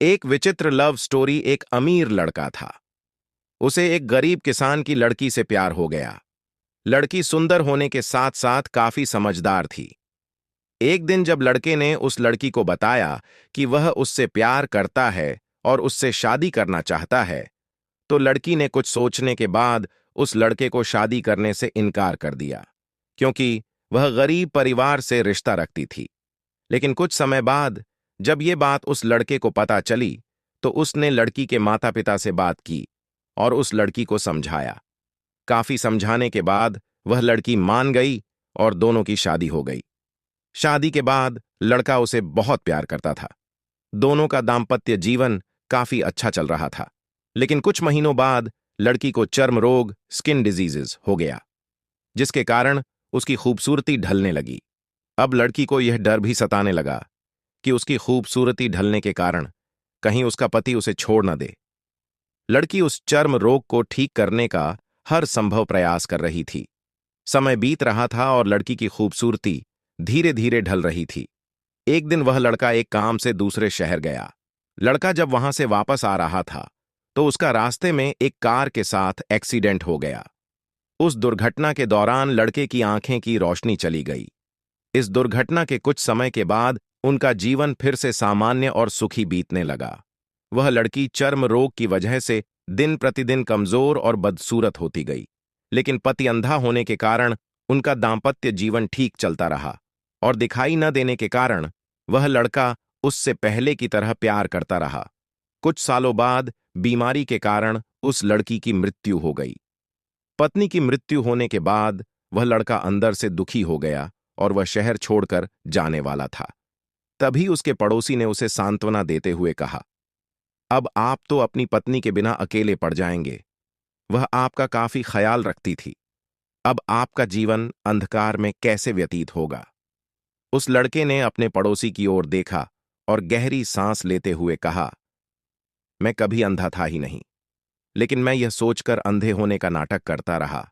एक विचित्र love story. एक अमीर लड़का था। उसे एक गरीब किसान की लड़की से प्यार हो गया। लड़की सुंदर होने के साथ साथ काफी समझदार थी। एक दिन जब लड़के ने उस लड़की को बताया कि वह उससे प्यार करता है और उससे शादी करना चाहता है, तो लड़की ने कुछ सोचने के बाद उस लड़के को शादी करने से इनकार कर दिया, क्योंकि वह गरीब परिवार से रिश्ता रखती थी। लेकिन कुछ समय बाद जब ये बात उस लड़के को पता चली, तो उसने लड़की के माता पिता से बात की और उस लड़की को समझाया। काफी समझाने के बाद वह लड़की मान गई और दोनों की शादी हो गई। शादी के बाद लड़का उसे बहुत प्यार करता था। दोनों का दाम्पत्य जीवन काफी अच्छा चल रहा था। लेकिन कुछ महीनों बाद लड़की को चर्म रोग, स्किन डिजीजेस हो गया, जिसके कारण उसकी खूबसूरती ढलने लगी। अब लड़की को यह डर भी सताने लगा कि उसकी खूबसूरती ढलने के कारण कहीं उसका पति उसे छोड़ न दे। लड़की उस चर्म रोग को ठीक करने का हर संभव प्रयास कर रही थी। समय बीत रहा था और लड़की की खूबसूरती धीरे धीरे ढल रही थी। एक दिन वह लड़का एक काम से दूसरे शहर गया। लड़का जब वहां से वापस आ रहा था, तो उसका रास्ते में एक कार के साथ एक्सीडेंट हो गया। उस दुर्घटना के दौरान लड़के की आंखें की रोशनी चली गई। इस दुर्घटना के कुछ समय के बाद उनका जीवन फिर से सामान्य और सुखी बीतने लगा। वह लड़की चर्म रोग की वजह से दिन प्रतिदिन कमजोर और बदसूरत होती गई, लेकिन पति अंधा होने के कारण उनका दाम्पत्य जीवन ठीक चलता रहा और दिखाई न देने के कारण वह लड़का उससे पहले की तरह प्यार करता रहा। कुछ सालों बाद बीमारी के कारण उस लड़की की मृत्यु हो गई। पत्नी की मृत्यु होने के बाद वह लड़का अंदर से दुखी हो गया और वह शहर छोड़कर जाने वाला था। तभी उसके पड़ोसी ने उसे सांत्वना देते हुए कहा, अब आप तो अपनी पत्नी के बिना अकेले पड़ जाएंगे। वह आपका काफी ख्याल रखती थी। अब आपका जीवन अंधकार में कैसे व्यतीत होगा। उस लड़के ने अपने पड़ोसी की ओर देखा और गहरी सांस लेते हुए कहा, मैं कभी अंधा था ही नहीं, लेकिन मैं यह सोचकर अंधे होने का नाटक करता रहा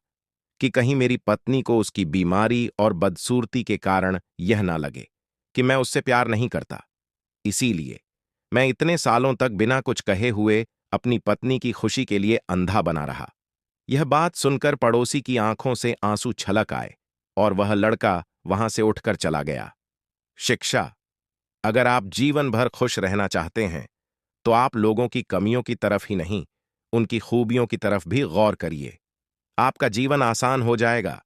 कि कहीं मेरी पत्नी को उसकी बीमारी और बदसूरती के कारण यह ना लगे कि मैं उससे प्यार नहीं करता। इसीलिए मैं इतने सालों तक बिना कुछ कहे हुए अपनी पत्नी की खुशी के लिए अंधा बना रहा। यह बात सुनकर पड़ोसी की आंखों से आंसू छलक आए और वह लड़का वहां से उठकर चला गया। शिक्षा। अगर आप जीवन भर खुश रहना चाहते हैं, तो आप लोगों की कमियों की तरफ ही नहीं, उनकी खूबियों की तरफ भी गौर करिए। आपका जीवन आसान हो जाएगा।